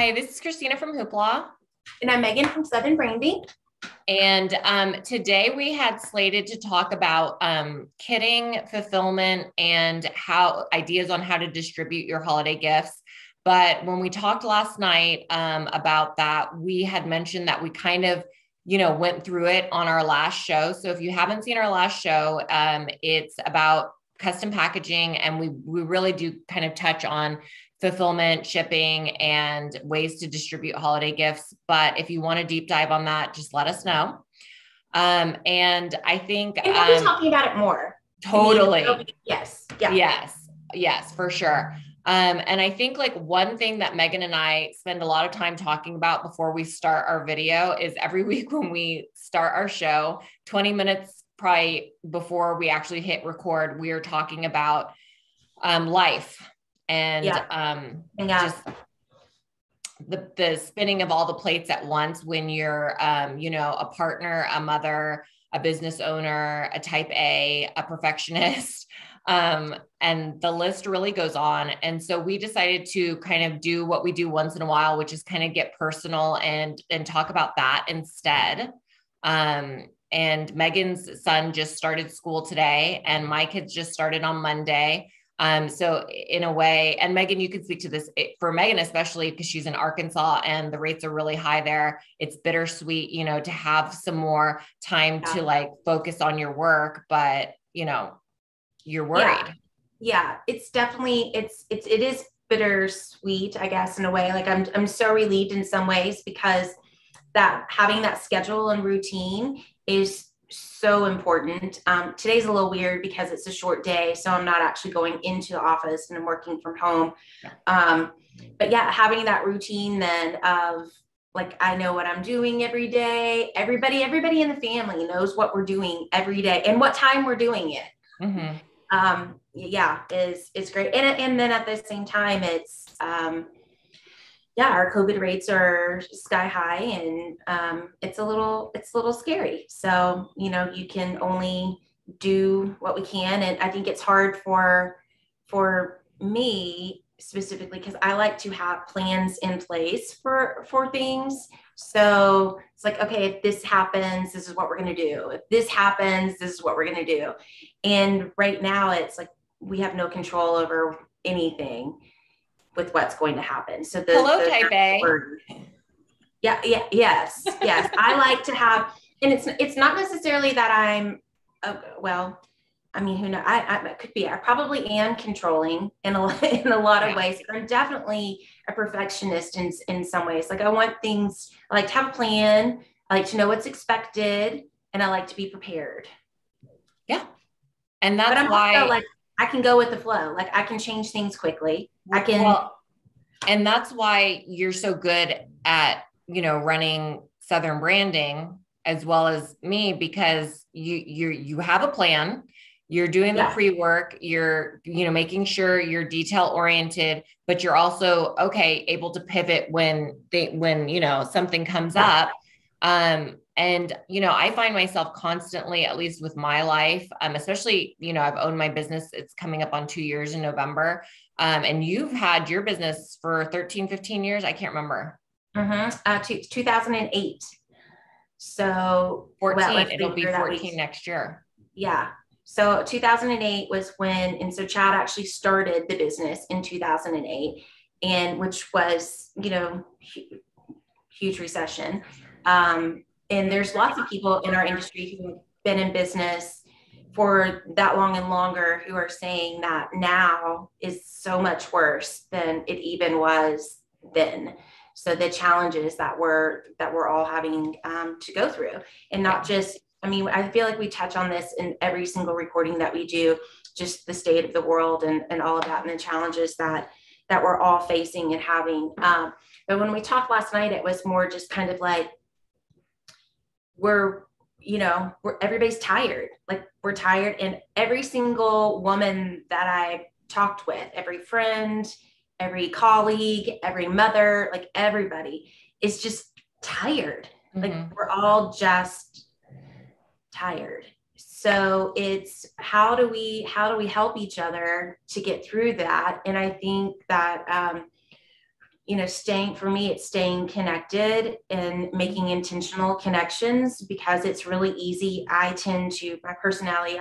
Hi, this is Christina from Hoopla. And I'm Megan from Southern Brandy. And today we had slated to talk about kitting, fulfillment, and how ideas on how to distribute your holiday gifts. But when we talked last night about that, we had mentioned that we kind of, went through it on our last show. So if you haven't seen our last show, it's about custom packaging, and we really do kind of touch on fulfillment, shipping, and ways to distribute holiday gifts. But if you want to deep dive on that, just let us know. And I think we'll be talking about it more. Totally. Yes. Yeah. Yes, for sure. And I think like one thing that Megan and I spend a lot of time talking about before we start our video is every week when we start our show, 20 minutes probably before we actually hit record, we are talking about life and just the spinning of all the plates at once when you're, a partner, a mother, a business owner, a type A perfectionist. And the list really goes on. And so we decided to kind of do what we do once in a while, which is kind of get personal and talk about that instead. And Megan's son just started school today, and my kids just started on Monday. So in a way, and Megan, you can speak to this for Megan, especially because she's in Arkansas and the rates are really high there. It's bittersweet, to have some more time to like focus on your work, but you're worried. Yeah. It's definitely, it is bittersweet, I guess, in a way. Like I'm so relieved in some ways because that having that schedule and routine is so important. Today's a little weird because it's a short day, so I'm not actually going into the office and I'm working from home. But yeah, having that routine then of like, I know what I'm doing every day. Everybody in the family knows what we're doing every day and what time we're doing it. Mm-hmm. Is great. And then at the same time, it's, our COVID rates are sky high, and it's a little scary. So, you can only do what we can. And I think it's hard for me specifically, because I like to have plans in place for things. So it's like, okay, if this happens, this is what we're going to do. If this happens, this is what we're going to do. And right now it's like, we have no control over anything with what's going to happen. So hello, type A. Yes. I like to have, and it's not necessarily that I'm, who knows? I could be. I probably am controlling in a lot of ways. I'm definitely a perfectionist in some ways. Like I want things. I like to have a plan. I like to know what's expected, and I like to be prepared. Yeah, and that's but I'm why also, like, I can go with the flow. Like I can change things quickly. I can. Well, and that's why you're so good at, running Southern Branding as well as me, because you have a plan, you're doing the pre-work, you're, making sure you're detail oriented, but you're also able to pivot when something comes up. And, I find myself constantly, at least with my life, especially, I've owned my business. It's coming up on 2 years in November. And you've had your business for 13, 15 years. I can't remember. 2008. So 14, it'll be 14 next year. Yeah. So 2008 was when, and so Chad actually started the business in 2008, and which was, huge recession. And there's lots of people in our industry who've been in business for that long and longer who are saying that now is so much worse than it even was then. So the challenges that we're all having to go through, and not just, I feel like we touch on this in every single recording that we do, just the state of the world and all of that, and the challenges that we're all facing and having. But when we talked last night, it was more just kind of like, everybody's tired. Like we're tired. And every single woman that I talked with, every friend, every colleague, every mother, like everybody is just tired. Mm-hmm. Like we're all just tired. So it's how do we help each other to get through that? And I think that, for me, it's staying connected and making intentional connections, because it's really easy. My personality,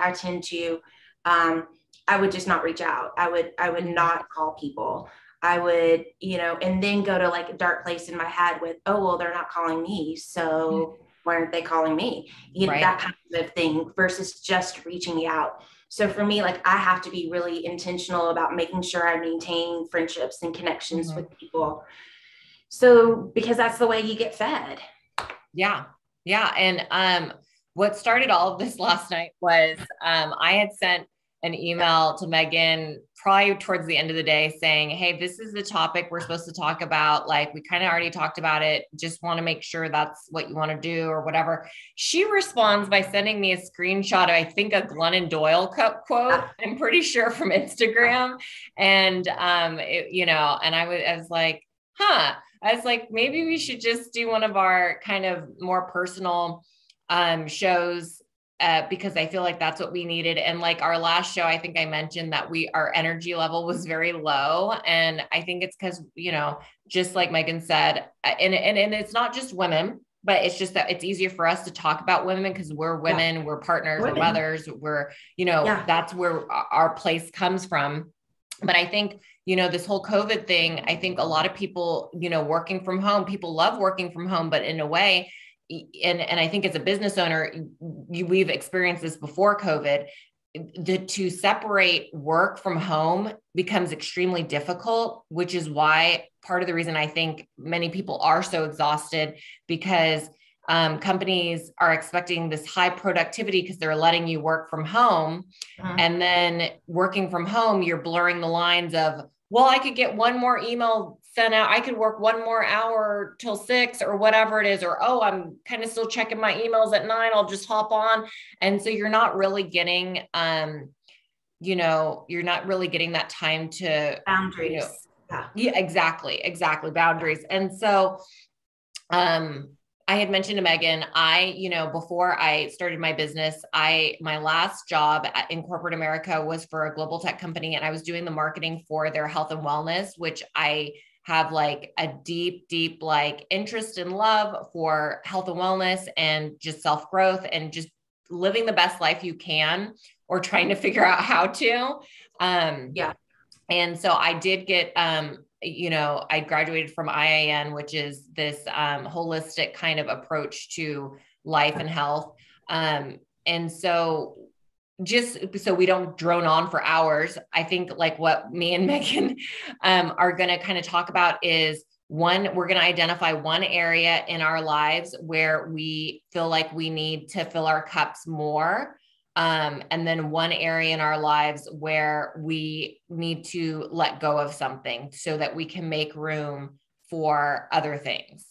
I would just not reach out. I would not call people. I would, and then go to like a dark place in my head with, oh, well, they're not calling me, so why aren't they calling me? Right. That kind of thing, versus just reaching out. So for me, like, I have to be really intentional about making sure I maintain friendships and connections with people. So, because that's the way you get fed. Yeah. Yeah. And what started all of this last night was I had sent an email to Meghan probably towards the end of the day saying, hey, this is the topic we're supposed to talk about. Like, we kind of already talked about it. Just want to make sure that's what you want to do or whatever. She responds by sending me a screenshot of, I think, a Glennon Doyle quote. I'm pretty sure from Instagram. And, and I was like, I was like, maybe we should just do one of our kind of more personal shows, because I feel like that's what we needed. And like our last show, I think I mentioned that our energy level was very low. And I think it's because, just like Meghan said, and it's not just women, but it's just that it's easier for us to talk about women because we're women, we're partners, we're mothers, that's where our place comes from. But I think, this whole COVID thing, I think a lot of people, working from home, people love working from home, but in a way, and I think as a business owner, we've experienced this before COVID, to separate work from home becomes extremely difficult, which is why part of the reason I think many people are so exhausted, because companies are expecting this high productivity because they're letting you work from home. And then working from home, you're blurring the lines of, well, I could get one more email sent out. I could work one more hour till 6 or whatever it is. Or, oh, I'm kind of still checking my emails at 9. I'll just hop on. And so you're not really getting, you're not really getting that time to boundaries. Yeah, exactly. Boundaries. And so, I had mentioned to Meghan, before I started my business, my last job in corporate America was for a global tech company, and I was doing the marketing for their health and wellness, which I have like a deep, deep like interest and love for health and wellness and just self-growth and just living the best life you can, or trying to figure out how to. And so I did get, I graduated from IAN, which is this holistic kind of approach to life and health. And so just so we don't drone on for hours, I think like what me and Meghan are going to kind of talk about is, we're going to identify one area in our lives where we feel like we need to fill our cups more. And then one area in our lives where we need to let go of something so that we can make room for other things.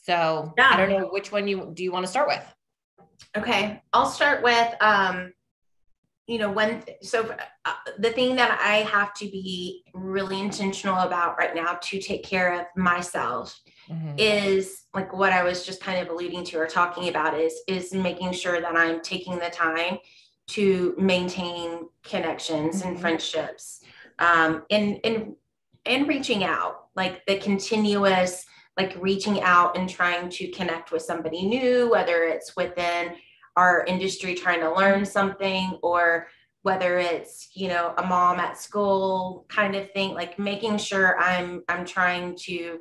So I don't know which one do you want to start with? Okay. I'll start with, the thing that I have to be really intentional about right now to take care of myself is like what I was just kind of alluding to or talking about is making sure that I'm taking the time to maintain connections and friendships, and reaching out, like the continuous, like reaching out and trying to connect with somebody new, whether it's within our industry trying to learn something, or whether it's, a mom at school kind of thing, like making sure I'm trying to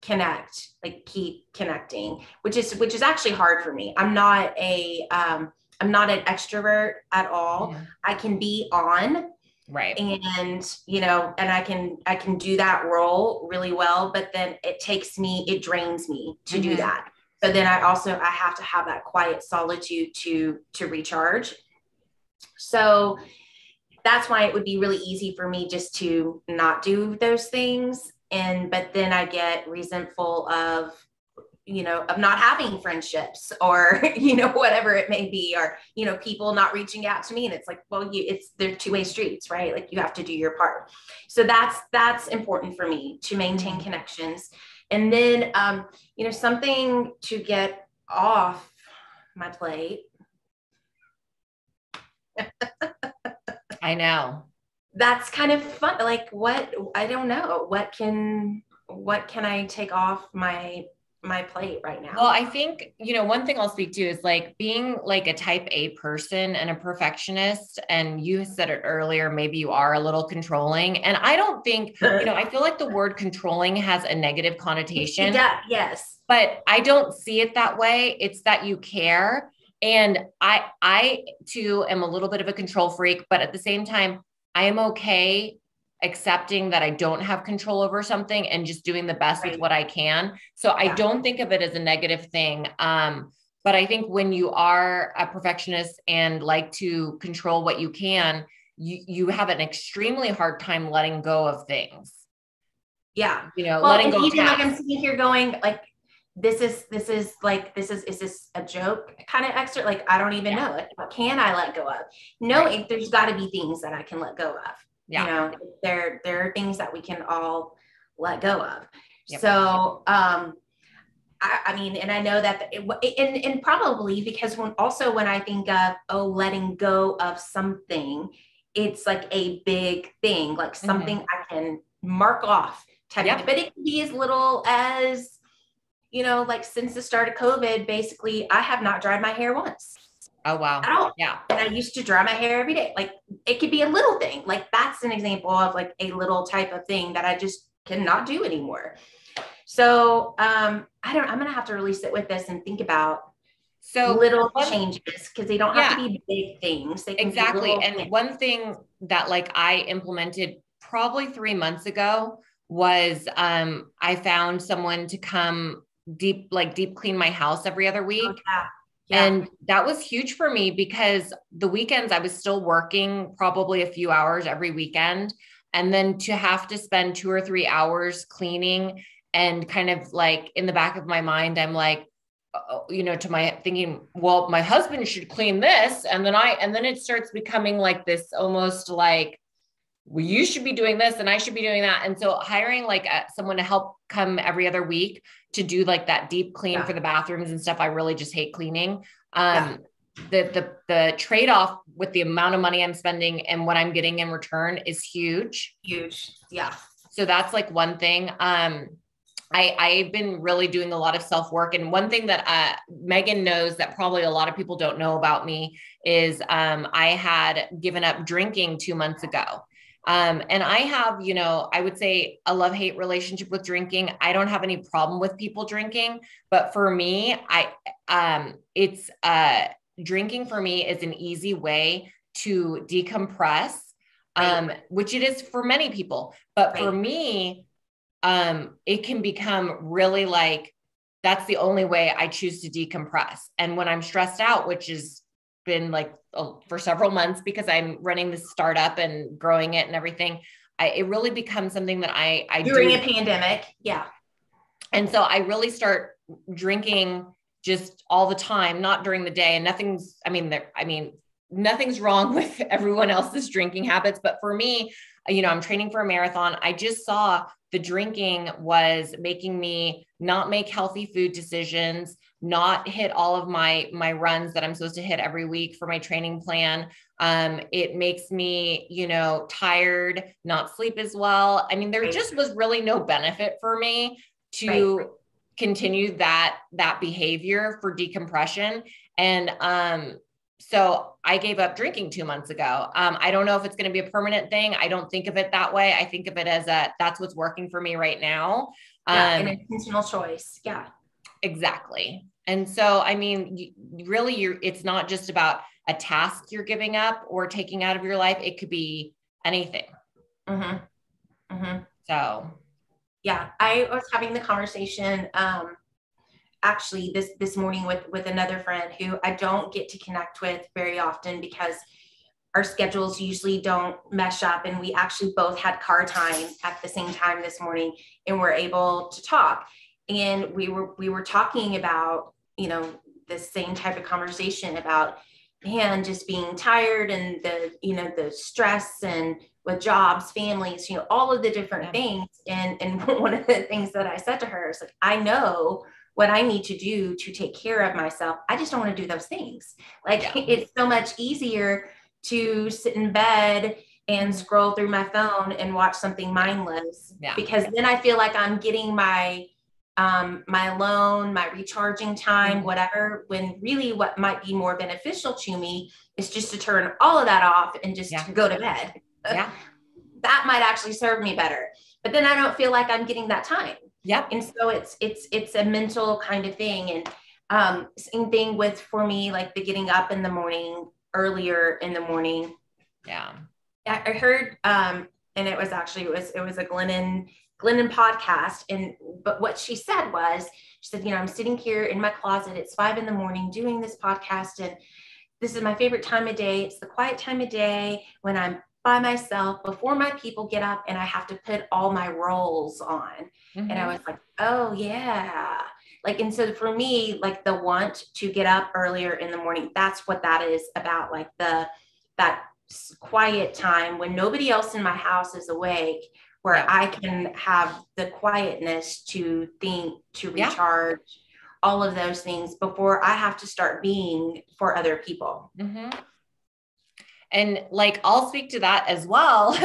connect, like keep connecting, which is actually hard for me. I'm not an extrovert at all. Yeah. I can be on, right, and and I can do that role really well, but then it drains me to do that. So then I have to have that quiet solitude to recharge. So that's why it would be really easy for me just to not do those things. But then I get resentful of not having friendships, or, whatever it may be, or, people not reaching out to me. And it's like, well, they're two-way streets, right? Like you have to do your part. So that's important for me to maintain connections. And then, something to get off my plate. I know. that's kind of fun. Like I don't know, what can I take off my plate right Well, now? I think, one thing I'll speak to is like being like a type A person and a perfectionist. And you said it earlier, maybe you are a little controlling. And I don't think, I feel like the word controlling has a negative It connotation, does, yes. but I don't see it that way. It's that you care. And I too am a little bit of a control freak, but at the same time, I am okay accepting that I don't have control over something and just doing the best with Right. what I can. So I Yeah. don't think of it as a negative thing. But I think when you are a perfectionist and like to control what you can, you have an extremely hard time letting go of things, Yeah. Well, letting and go of even like I'm tasks. sitting here going like, is this a joke kind of extra? Like, I don't even Yeah. know. Like, what can I let go of? No, Right. there's got to be things that I can let go of. You Yeah. know, there are things that we can all let go of. Yep. So, I mean, and I know that and probably because when I think of, oh, letting go of something, it's like a big thing, like something Mm-hmm. I can mark off type of thing. Yep. But it can be as little as, like since the start of COVID, basically, I have not dried my hair once Oh, wow. at all. Yeah. And I used to dry my hair every day. Like it could be a little thing. Like that's an example of like a little type of thing that I just cannot do anymore. So I'm gonna have to really sit with this and think about So little one, changes because they don't have to yeah, be big things. They can be exactly. little And things. one thing that like I implemented probably 3 months ago was I found someone to come deep clean my house every other Oh week. yeah. Yeah. And that was huge for me because the weekends I was still working probably a few hours every weekend. And then to have to spend 2 or 3 hours cleaning and kind of like in the back of my mind, I'm like, to my thinking, well, my husband should clean this. And then it starts becoming like this almost like, well, you should be doing this and I should be doing that. And so hiring like someone to help come every other week to do like that deep clean Yeah. for the bathrooms and stuff. I really just hate cleaning. Yeah. The trade-off with the amount of money I'm spending and what I'm getting in return is huge. Huge. Yeah. So that's like one thing. I've been really doing a lot of self-work. And one thing that Meghan knows that probably a lot of people don't know about me is I had given up drinking 2 months ago. And I have, I would say a love-hate relationship with drinking. I don't have any problem with people drinking, but for me, it's drinking for me is an easy way to decompress, which it is for many people. But for Right. me, it can become really like, that's the only way I choose to decompress. And when I'm stressed out, which has been like for several months because I'm running this startup and growing it and everything, it really becomes something that I During do. a pandemic. Yeah. And so I really start drinking just all the time, not during the day. And nothing's wrong with everyone else's drinking habits. But for me, I'm training for a marathon. I just saw the drinking was making me not make healthy food decisions, not hit all of my runs that I'm supposed to hit every week for my training plan. It makes me, tired, not sleep as well. I mean, there Right. just was really no benefit for me to Right. continue that behavior for decompression. And so I gave up drinking 2 months ago. I don't know if it's going to be a permanent thing. I don't think of it that way. I think of it as that's what's working for me right now. Yeah. An intentional choice. Yeah. Exactly. And so, I mean, it's not just about a task you're giving up or taking out of your life. It could be anything. Mm-hmm. Mm-hmm. So Yeah. I was having the conversation, actually this morning with another friend who I don't get to connect with very often because our schedules usually don't mesh up, and we actually both had car time at the same time this morning and we're able to talk, and we were talking about the same type of conversation about, man, just being tired and the stress and with jobs, families, all of the different things. And one of the things that I said to her is like, I know what I need to do to take care of myself. I just don't want to do those things. Like, it's so much easier to sit in bed and scroll through my phone and watch something mindless, because then I feel like I'm getting my my alone, my recharging time, whatever, when really what might be more beneficial to me is just to turn all of that off and just go to bed. That might actually serve me better. But then I don't feel like I'm getting that time. And so it's a mental kind of thing. And same thing with, for me, like the getting up in the morning, earlier in the morning. I heard, and it was a Glennon podcast. But what she said was, she said, I'm sitting here in my closet, it's 5 a.m. doing this podcast. And this is my favorite time of day. It's the quiet time of day when I'm by myself before my people get up and I have to put all my roles on. And I was like, oh yeah. Like, and so for me, like the want to get up earlier in the morning, that's what that is about. Like that quiet time when nobody else in my house is awake, where I can have the quietness to think, to recharge, all of those things before I have to start being for other people. And like, I'll speak to that as well,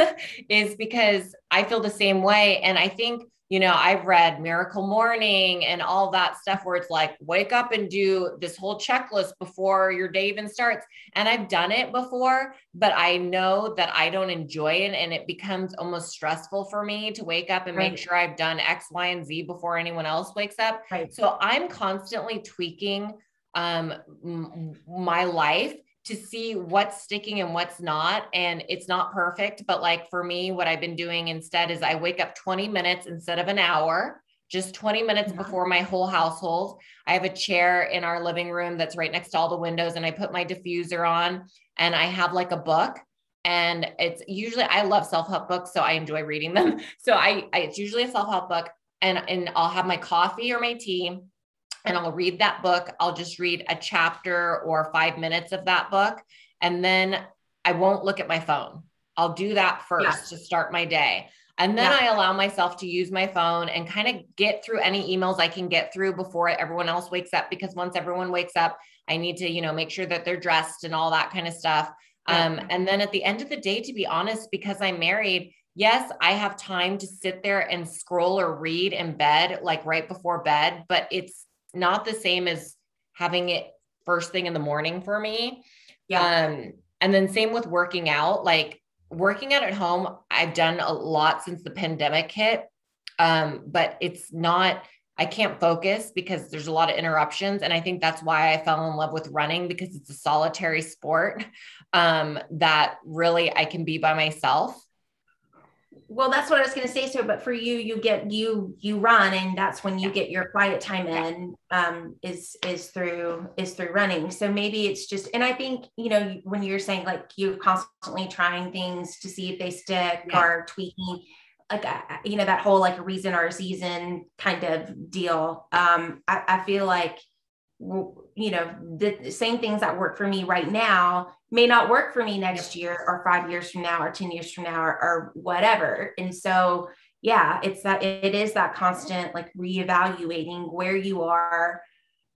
is because I feel the same way. And I think, I've read Miracle Morning and all that stuff where it's like, wake up and do this whole checklist before your day even starts. And I've done it before, but I know that I don't enjoy it. And it becomes almost stressful for me to wake up and make sure I've done X, Y, and Z before anyone else wakes up. So I'm constantly tweaking my life to see what's sticking and what's not. And it's not perfect, but like for me, what I've been doing instead is I wake up 20 minutes instead of an hour, just 20 minutes before my whole household. I have a chair in our living room that's right next to all the windows, and I put my diffuser on and I have like a book, and it's usually, I love self-help books, so I enjoy reading them. So it's usually a self-help book, and I'll have my coffee or my tea, and I'll read that book. I'll just read a chapter or 5 minutes of that book. And then I won't look at my phone. I'll do that first to start my day. And then I allow myself to use my phone and kind of get through any emails I can get through before everyone else wakes up. Because once everyone wakes up, I need to, make sure that they're dressed and all that kind of stuff. And then at the end of the day, to be honest, because I'm married, yes, I have time to sit there and scroll or read in bed, like right before bed, but it's not the same as having it first thing in the morning for me. And then same with working out, like working out at home. I've done a lot since the pandemic hit. But it's not, I can't focus because there's a lot of interruptions. And I think that's why I fell in love with running, because it's a solitary sport, that really I can be by myself. Well, that's what I was going to say. So, but for you, you run, and that's when you get your quiet time in, is through running. So maybe it's just, and I think, when you're saying like you're constantly trying things to see if they stick or tweaking, like, that whole like a reason or a season kind of deal. I feel like, the same things that work for me right now may not work for me next year or 5 years from now or 10 years from now or whatever. And so, it is that constant like reevaluating where you are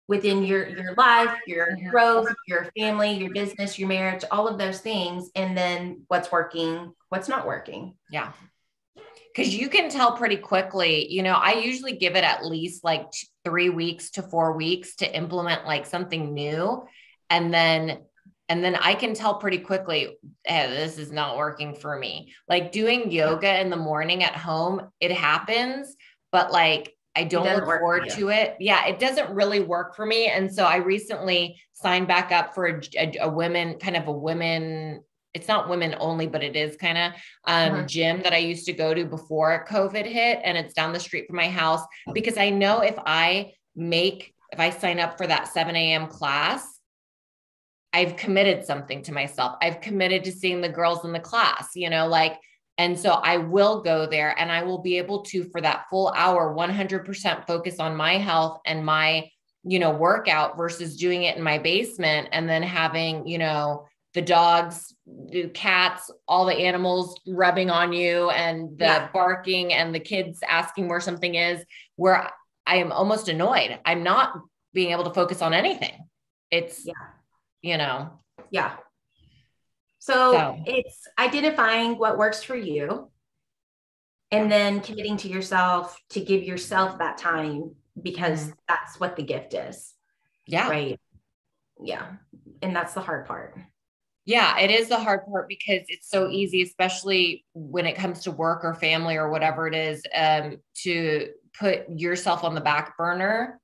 within your life, your growth, your family, your business, your marriage, all of those things. And then what's working, what's not working. Because you can tell pretty quickly, I usually give it at least like 3 weeks to 4 weeks to implement like something new. And then I can tell pretty quickly, hey, this is not working for me. Like doing yoga in the morning at home, it happens, but like, I don't look forward to it. It doesn't really work for me. And so I recently signed back up for a women, it's not women only, but it is kind of gym that I used to go to before COVID hit. And it's down the street from my house, because I know if I sign up for that 7 a.m. class, I've committed something to myself. I've committed to seeing the girls in the class, and so I will go there, and I will be able to, for that full hour, 100% focus on my health and my, workout, versus doing it in my basement and then having, the dogs, the cats, all the animals rubbing on you, and the barking, and the kids asking where something is, where I am almost annoyed. I'm not being able to focus on anything. It's, So So, it's identifying what works for you and then committing to yourself to give yourself that time because that's what the gift is. yeah. Right. Yeah. And that's the hard part. Yeah, it is the hard part because it's so easy, especially when it comes to work or family or whatever it is, to put yourself on the back burner,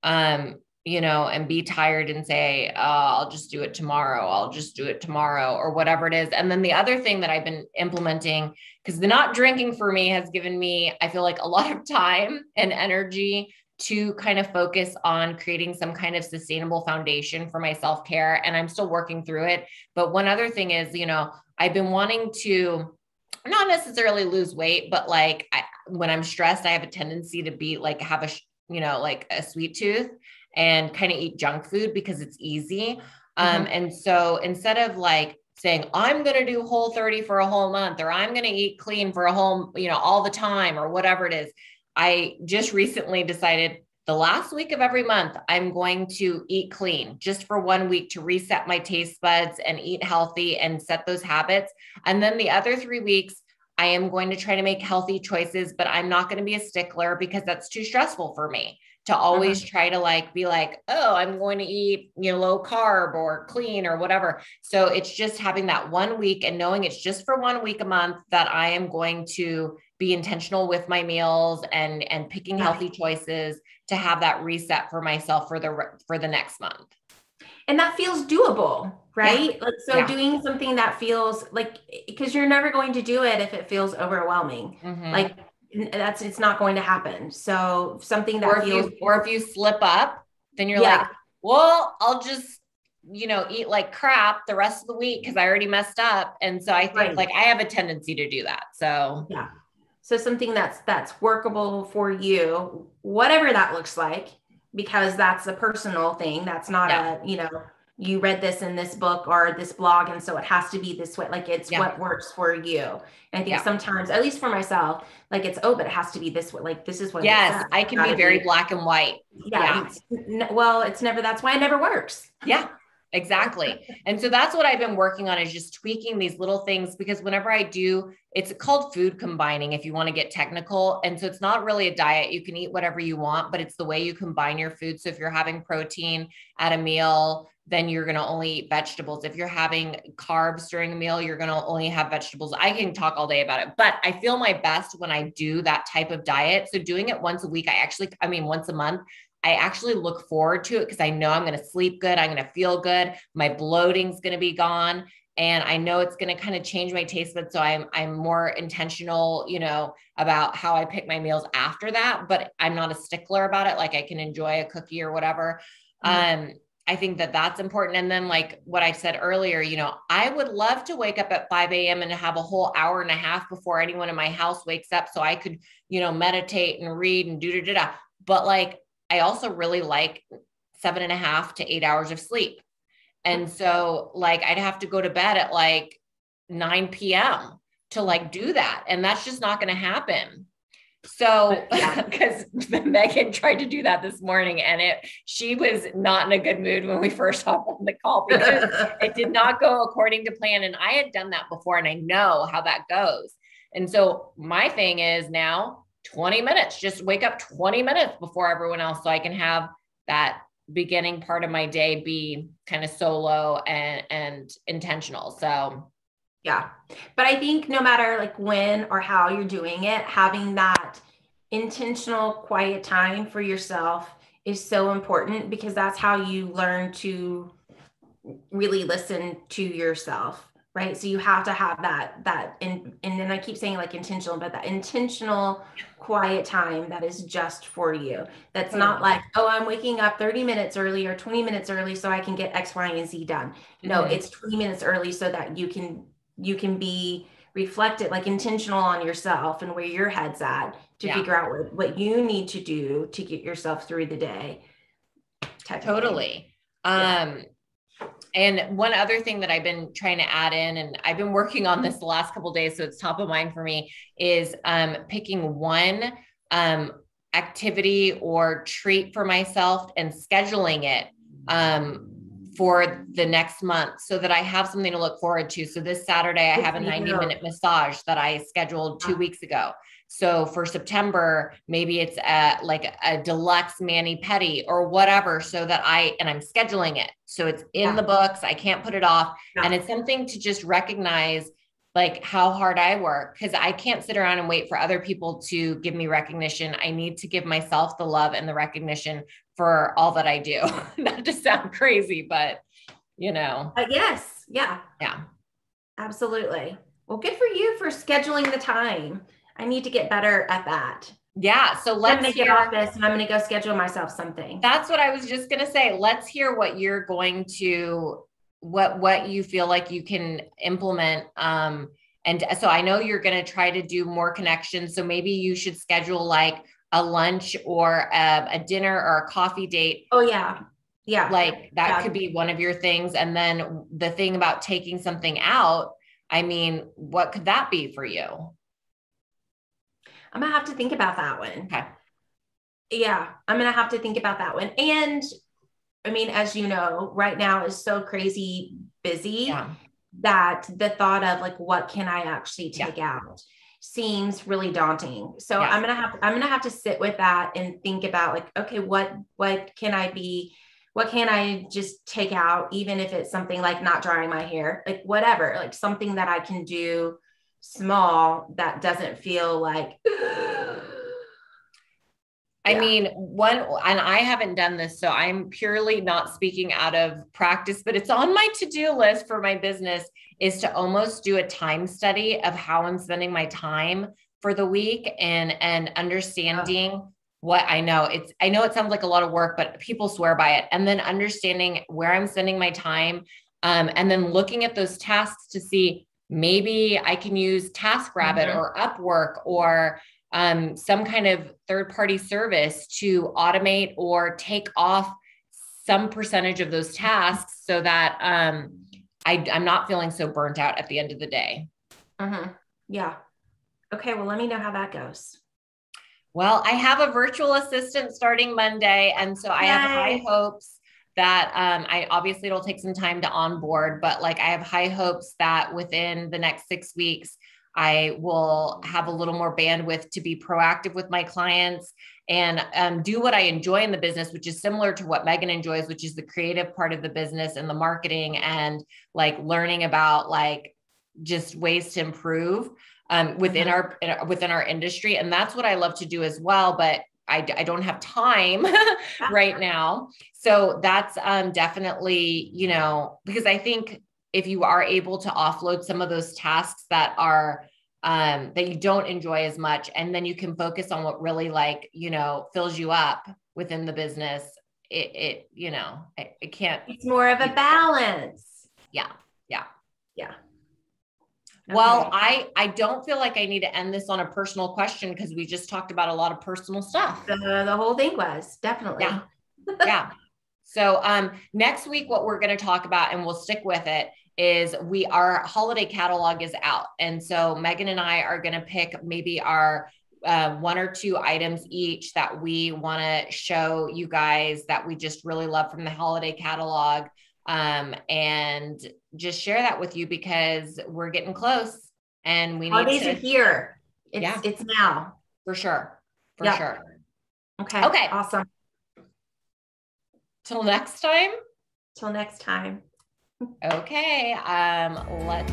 and be tired and say, oh, I'll just do it tomorrow. I'll just do it tomorrow or whatever it is. And then the other thing that I've been implementing, because the not drinking for me has given me, I feel like, a lot of time and energy to kind of focus on creating some kind of sustainable foundation for my self-care. And I'm still working through it. But one other thing is, I've been wanting to not necessarily lose weight, but like when I'm stressed, I have a tendency to be like, have like a sweet tooth and kind of eat junk food because it's easy. And so instead of like saying, I'm going to do Whole30 for a whole month, or I'm going to eat clean for a whole, all the time, or whatever it is, I just recently decided the last week of every month, I'm going to eat clean just for 1 week to reset my taste buds and eat healthy and set those habits. And then the other 3 weeks, I am going to try to make healthy choices, but I'm not going to be a stickler because that's too stressful for me to always try to be like, oh, I'm going to eat, low carb or clean or whatever. So it's just having that 1 week and knowing it's just for 1 week a month that I am going to be intentional with my meals and picking healthy choices to have that reset for myself for the next month. And that feels doable, right? Doing something that feels like, because you're never going to do it if it feels overwhelming. It's not going to happen. So something that if you slip up, then you're like, well, I'll just, eat like crap the rest of the week because I already messed up. And so I think I have a tendency to do that. So yeah. So something that's workable for you, whatever that looks like, because that's a personal thing. That's not you read this in this book or this blog, and so it has to be this way. Like it's what works for you. And I think sometimes, at least for myself, like but it has to be this way. Like this is what. Yes, I can be very black and white. Yeah. It's never. That's why it never works. Yeah. Exactly. And so that's what I've been working on, is just tweaking these little things, because whenever I do, it's called food combining if you want to get technical. And so it's not really a diet. You can eat whatever you want, but it's the way you combine your food. So if you're having protein at a meal, then you're going to only eat vegetables. If you're having carbs during a meal, you're going to only have vegetables. I can talk all day about it, but I feel my best when I do that type of diet. So doing it once a week, once a month, I actually look forward to it because I know I'm going to sleep good. I'm going to feel good. My bloating's going to be gone. And I know it's going to kind of change my taste buds. So I'm more intentional, about how I pick my meals after that, but I'm not a stickler about it. Like I can enjoy a cookie or whatever. I think that that's important. And then like what I said earlier, I would love to wake up at 5 a.m. and have a whole hour and a half before anyone in my house wakes up so I could, meditate and read and do. But like, I also really like 7.5 to 8 hours of sleep. And so like, I'd have to go to bed at like 9 p.m. to like do that. And that's just not going to happen. So, because Meghan tried to do that this morning and she was not in a good mood when we first hopped on the call because it did not go according to plan. And I had done that before and I know how that goes. And so my thing is now 20 minutes, just wake up 20 minutes before everyone else so I can have that beginning part of my day be kind of solo and intentional. So yeah. But I think no matter like when or how you're doing it, having that intentional quiet time for yourself is so important, because that's how you learn to really listen to yourself. Right. So you have to have and then I keep saying like intentional, but that intentional quiet time that is just for you. That's not like, oh, I'm waking up 30 minutes early or 20 minutes early so I can get X, Y, and Z done. No, it's 20 minutes early so that you can be reflected, like intentional on yourself and where your head's at to figure out what you need to do to get yourself through the day. Totally. And one other thing that I've been trying to add in, and I've been working on this the last couple of days, so it's top of mind for me, is picking one activity or treat for myself and scheduling it for the next month so that I have something to look forward to. So this Saturday, I have a 90-minute massage that I scheduled 2 weeks ago. So for September, maybe it's like a deluxe mani-pedi or whatever, so that I'm scheduling it. So it's in the books. I can't put it off. And it's something to just recognize like how hard I work, because I can't sit around and wait for other people to give me recognition. I need to give myself the love and the recognition for all that I do. Not to sound crazy, but yes. Yeah. Yeah. Absolutely. Well, good for you for scheduling the time. I need to get better at that. Yeah. So I'm going to get off this and I'm going to go schedule myself something. That's what I was just going to say. Let's hear what you're going to, what you feel like you can implement. And so I know you're going to try to do more connections. So maybe you should schedule like a lunch or a dinner or a coffee date. Oh yeah. Yeah. Like that could be one of your things. And then the thing about taking something out, I mean, what could that be for you? I'm going to have to think about that one. Okay. Yeah. I'm going to have to think about that one. And I mean, as you know, right now is so crazy busy that the thought of like, what can I actually take out seems really daunting. So I'm going to have to sit with that and think about like, okay, what can I just take out? Even if it's something like not drying my hair, like whatever, like something that I can do small that doesn't feel like, I mean, and I haven't done this, so I'm purely not speaking out of practice, but it's on my to-do list for my business, is to almost do a time study of how I'm spending my time for the week and understanding what I know. I know it sounds like a lot of work, but people swear by it. And then understanding where I'm spending my time, and then looking at those tasks to see maybe I can use TaskRabbit or Upwork or some kind of third-party service to automate or take off some percentage of those tasks so that I'm not feeling so burnt out at the end of the day. Yeah. Okay. Well, let me know how that goes. Well, I have a virtual assistant starting Monday. And so I have high hopes that obviously it'll take some time to onboard, but like I have high hopes that within the next 6 weeks, I will have a little more bandwidth to be proactive with my clients and do what I enjoy in the business, which is similar to what Meghan enjoys, which is the creative part of the business and the marketing and like learning about like just ways to improve within our industry. And that's what I love to do as well. But I don't have time right now. So that's definitely, because I think if you are able to offload some of those tasks that are, that you don't enjoy as much, and then you can focus on what really like, fills you up within the business, it can't. It's more of a balance. Yeah. Okay. Well, I don't feel like I need to end this on a personal question because we just talked about a lot of personal stuff. The whole thing was definitely. Yeah. So next week, what we're going to talk about, and we'll stick with it, is our holiday catalog is out. And so Meghan and I are going to pick maybe our 1 or 2 items each that we want to show you guys that we just really love from the holiday catalog. And just share that with you because we're getting close and we need holidays are here. It's now. For sure. Sure. Okay. Awesome. Till next time. Okay. Let's